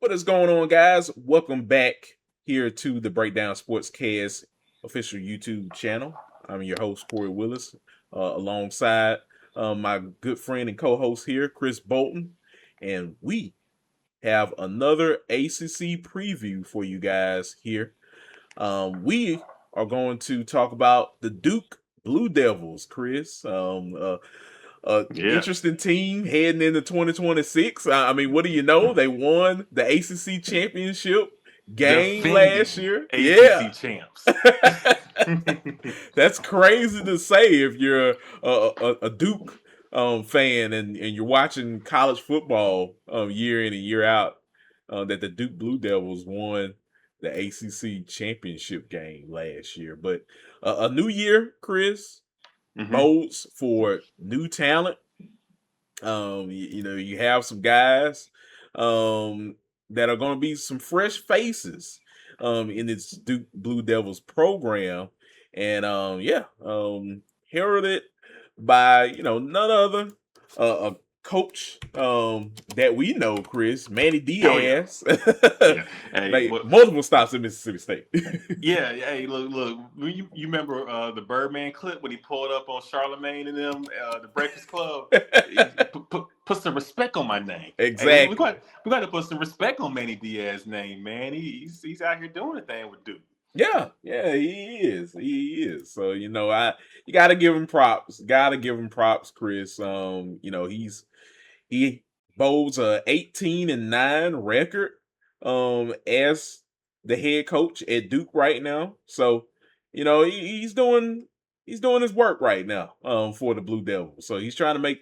What is going on, guys? Welcome back here to the Breakdown Sportscast official YouTube channel. I'm your host, Kory Willis, alongside my good friend and co-host here, Chris Bolton. And we have another ACC preview for you guys here. We are going to talk about the Duke Blue Devils, Chris. Yeah, Interesting team heading into 2026. I mean, what do you know? They won the ACC championship game last defending year. ACC Yeah. champs. That's crazy to say if you're a Duke fan and you're watching college football year in and year out, that the Duke Blue Devils won the ACC championship game last year. But a new year, Chris, hmm bodes for new talent. You have some guys that are going to be some fresh faces in this Duke Blue Devils program, and heralded by none other a coach that we know, Chris Manny Oh yeah, Diaz, yeah. Hey, like well, multiple stops at Mississippi State. yeah. Hey, look. You remember the Birdman clip when he pulled up on Charlemagne and them, the Breakfast Club? Put some respect on my name. Hey, Exactly. we got to put some respect on Manny Diaz's name, man. He's out here doing the thing with Duke. Yeah, he is. He is. So, you gotta give him props. Gotta give him props, Chris. He bowls a 18-9 record as the head coach at Duke right now. So, he's doing his work right now for the Blue Devils. So he's trying to make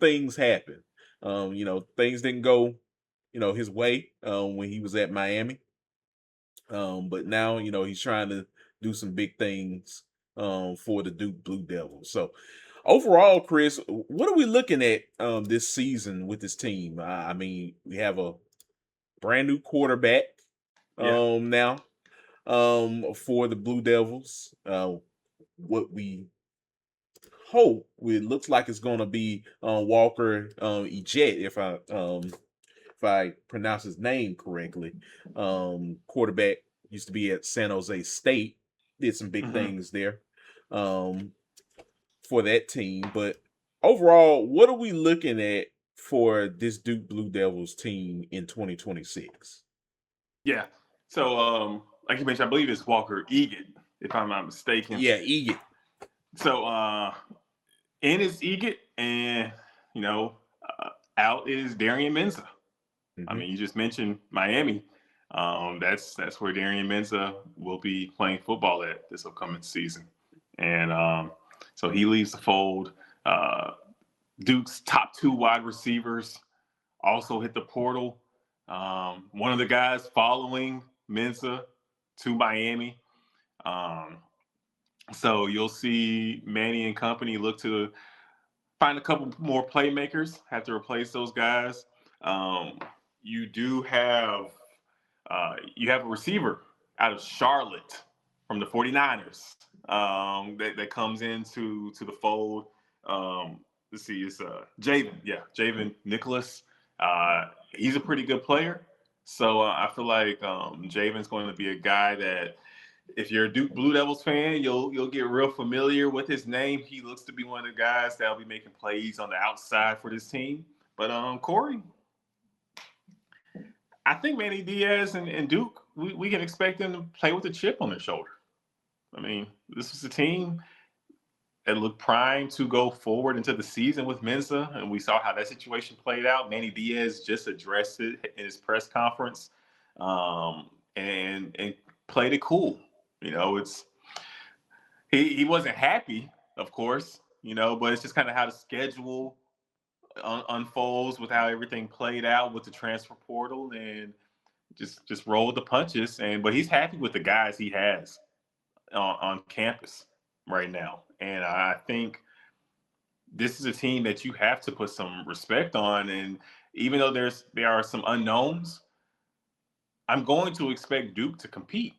things happen. Things didn't go, his way when he was at Miami. But now, he's trying to do some big things for the Duke Blue Devils. So overall, Chris, what are we looking at this season with this team? I mean, we have a brand new quarterback Yeah. now for the Blue Devils. What we hope it looks like it's going to be Walker Ejett, if I pronounce his name correctly. Quarterback used to be at San Jose State, did some big hmm things there um, for that team. But overall, what are we looking at for this Duke Blue Devils team in 2026? Yeah. So, like you mentioned, I believe it's Walker Egan, if I'm not mistaken. Yeah, Egan. So, in is Egan, and you know, out is Darian Menza. I Hmm. mean, you just mentioned Miami. That's where Darian Menza will be playing football at this upcoming season, and so he leaves the fold. Uh, Duke's top two wide receivers also hit the portal. One of the guys following Menza to Miami. Um, so you'll see Manny and company look to find a couple more playmakers, have to replace those guys. Um, you do have you have a receiver out of Charlotte from the 49ers that comes into to the fold. Let's see, it's Javen. Yeah, Javen Nicholas. He's a pretty good player. So I feel like Javen's going to be a guy that if you're a Duke Blue Devils fan, you'll get real familiar with his name. He looks to be one of the guys that'll be making plays on the outside for this team. But Kory, I think Manny Diaz and Duke, we can expect them to play with a chip on their shoulder. I mean, this was a team that looked primed to go forward into the season with Mensa, and we saw how that situation played out. Manny Diaz just addressed it in his press conference, and played it cool. It's he wasn't happy, of course, but it's just kind of how the schedule unfolds with how everything played out with the transfer portal, and just rolled the punches. But he's happy with the guys he has on campus right now, and I think this is a team that you have to put some respect on. And even though there are some unknowns, I'm going to expect Duke to compete,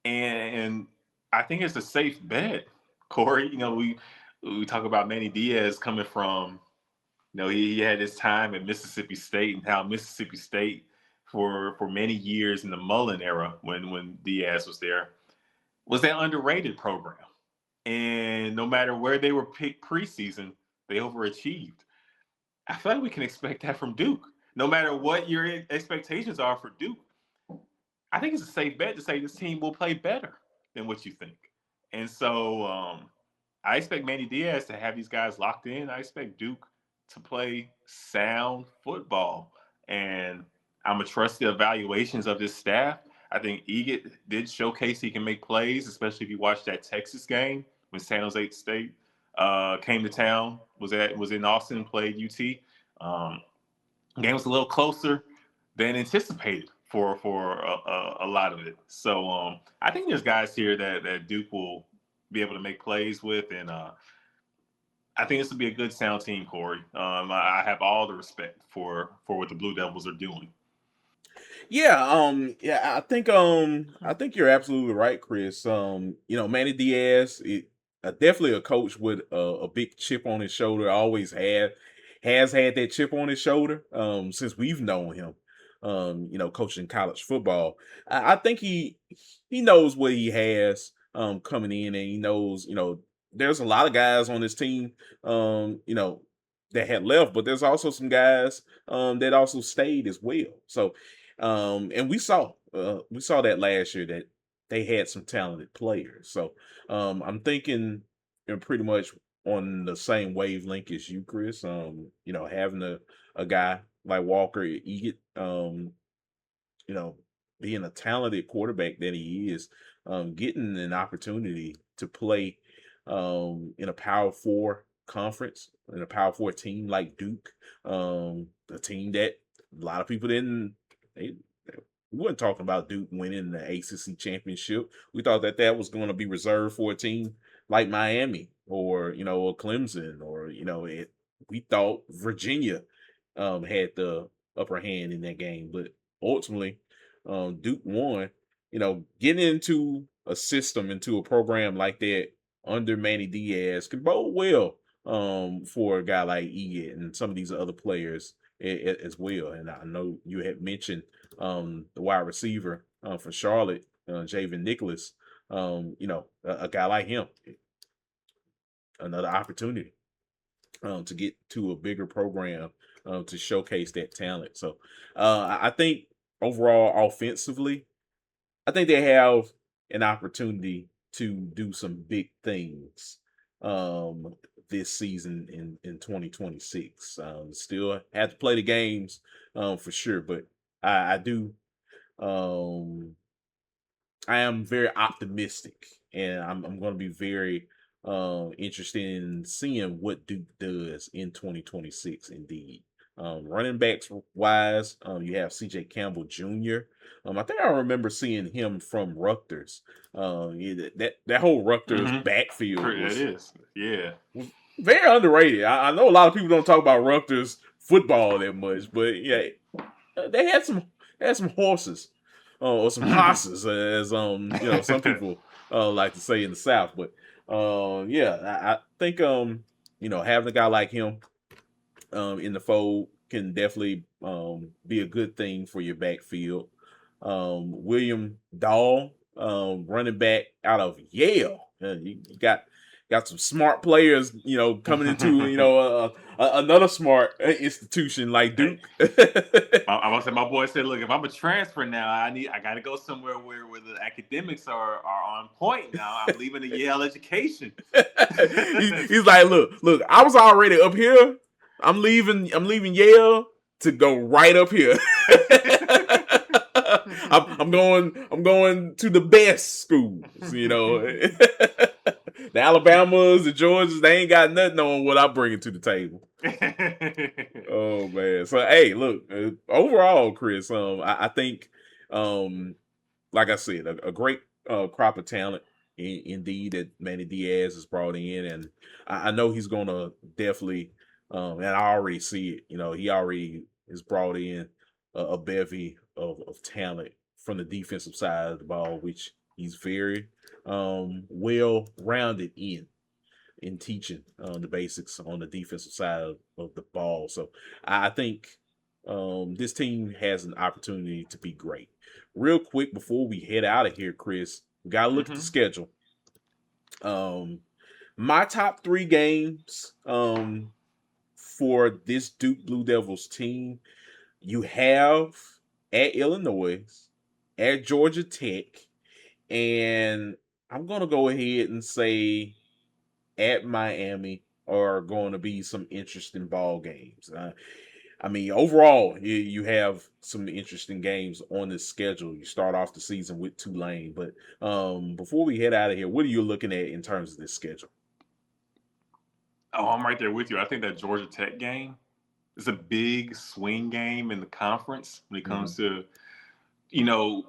and I think it's a safe bet. Kory, we talk about Manny Diaz coming from, he had his time at Mississippi State and how Mississippi State for many years in the Mullen era when Diaz was there was that underrated program. And no matter where they were picked preseason, they overachieved. I feel like we can expect that from Duke. No matter what your expectations are for Duke, I think it's a safe bet to say this team will play better than what you think. And so I expect Manny Diaz to have these guys locked in. I expect Duke to play sound football. And I'm going to trust the evaluations of this staff. I think Egett did showcase he can make plays, especially if you watch that Texas game when San Jose State came to town, was in Austin, played UT. Game was a little closer than anticipated for a lot of it. So I think there's guys here that Duke will be able to make plays with, and I think this will be a good sound team, Kory. I have all the respect for what the Blue Devils are doing. Yeah, I think you're absolutely right, Chris. Manny Diaz, definitely a coach with a big chip on his shoulder. Always has had that chip on his shoulder since we've known him. Coaching college football. I think he knows what he has coming in, and he knows, there's a lot of guys on this team, that had left, but there's also some guys that also stayed as well. So and we saw that last year that they had some talented players. So I'm thinking pretty much on the same wavelength as you, Chris. Having a guy like Walker Egett, you know, being a talented quarterback that he is, getting an opportunity to play in a Power Four conference, in a Power Four team like Duke, a team that a lot of people didn't. We weren't talking about Duke winning the ACC championship. We thought that was going to be reserved for a team like Miami or or Clemson or we thought Virginia had the upper hand in that game, but ultimately Duke won. Getting into a system, into a program like that under Manny Diaz can bode well for a guy like Egett and some of these other players as well. And I know you had mentioned the wide receiver for Charlotte, Javen Nicholas. A guy like him, another opportunity to get to a bigger program to showcase that talent. So I think overall, offensively, I think they have an opportunity to do some big things um, this season in 2026. Still have to play the games for sure, but I do. Um, I am very optimistic, and I'm going to be very interested in seeing what Duke does in 2026. Indeed, running backs wise, you have C.J. Campbell Jr. I think I remember seeing him from Rutgers. That whole Rutgers Mm-hmm. backfield That is, yeah. was very underrated. I know a lot of people don't talk about Rutgers football that much, but yeah, they had some horses, or some hosses, as some people like to say in the South. But yeah, I think having a guy like him in the fold can definitely be a good thing for your backfield. William Dahl, running back out of Yale. You got some smart players, coming into another smart institution like Duke. I must say, my boy said, "Look, if I'm a transfer now, I got to go somewhere where the academics are on point. Now I'm leaving the Yale education." He's like, look, I was already up here. I'm leaving Yale to go right up here. I'm going to the best schools, the Alabamas, the Georgias, they ain't got nothing on what I'm bringing to the table. Oh man. So hey, look, overall, Chris, I think like I said, a great crop of talent indeed that Manny Diaz has brought in, and I know he's gonna definitely, and I already see it. He already has brought in a bevy of talent from the defensive side of the ball, which he's very well rounded in teaching the basics on the defensive side of the ball. So I think. this team has an opportunity to be great. Real quick before we head out of here, Chris, we gotta look at the Hmm. schedule. My top three games for this Duke Blue Devils team, you have at Illinois, at Georgia Tech, and I'm gonna go ahead and say at Miami are going to be some interesting ball games. I mean, overall, you have some interesting games on this schedule. You start off the season with Tulane, but before we head out of here, what are you looking at in terms of this schedule? Oh, I'm right there with you. I think that Georgia Tech game is a big swing game in the conference when it Mm-hmm. comes to, you know,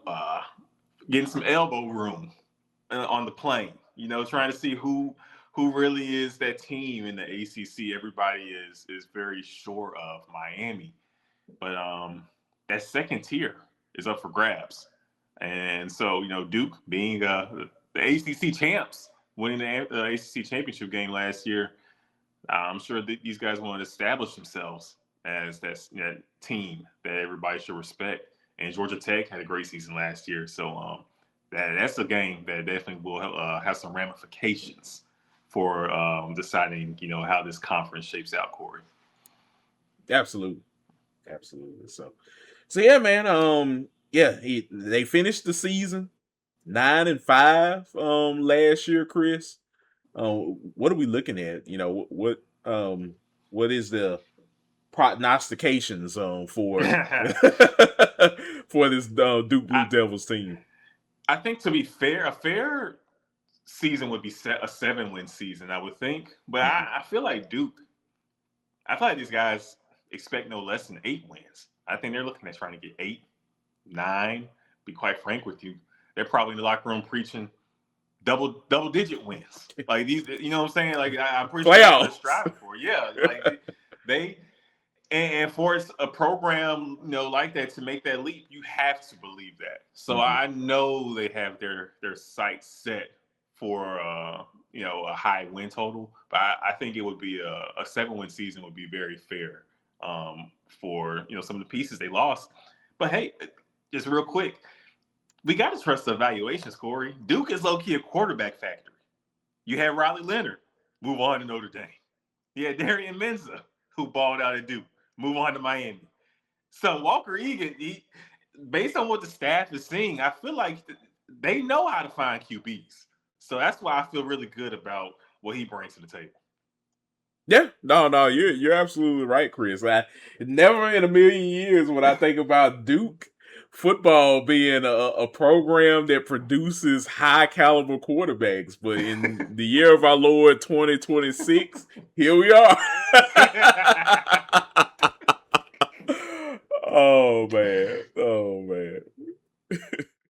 getting some elbow room on the plane. Trying to see who really is that team in the ACC. Everybody is very sure of Miami, but that second tier is up for grabs. And so Duke being the ACC champs, winning the ACC championship game last year, I'm sure that these guys want to establish themselves as that team that everybody should respect. And Georgia Tech had a great season last year, so that's a game that definitely will have some ramifications for deciding how this conference shapes out, Kory. Absolutely, absolutely. So yeah, man. Yeah, they finished the season 9-5 last year, Chris. What are we looking at? What is the prognostications for for this Duke Blue I, Devils team? I think, to be fair, a fair season would be a 7-win season, I would think. But Mhm. I feel like Duke. I feel like these guys expect no less than 8 wins. I think they're looking at trying to get 8, 9. Be quite frank with you, they're probably in the locker room preaching double digit wins. Like these, what I'm saying? Like I'm pretty sure that's what they're Playoffs. striving for. Yeah, like they and for a program like that to make that leap, you have to believe that. So Mhm. I know they have their sights set for a high win total, but I think it would be a 7-win season would be very fair for some of the pieces they lost. But hey, just real quick, we got to trust the evaluations, Kory. Duke is low key a quarterback factory. You had Riley Leonard move on to Notre Dame. You had Darian Menza, who balled out at Duke, move on to Miami. So Walker Egan, based on what the staff is seeing, I feel like they know how to find QBs. So that's why I feel really good about what he brings to the table. Yeah, no, you're absolutely right, Chris. I never in a million years would I think about Duke football being a program that produces high caliber quarterbacks. But in the year of our Lord 2026, here we are. Oh man.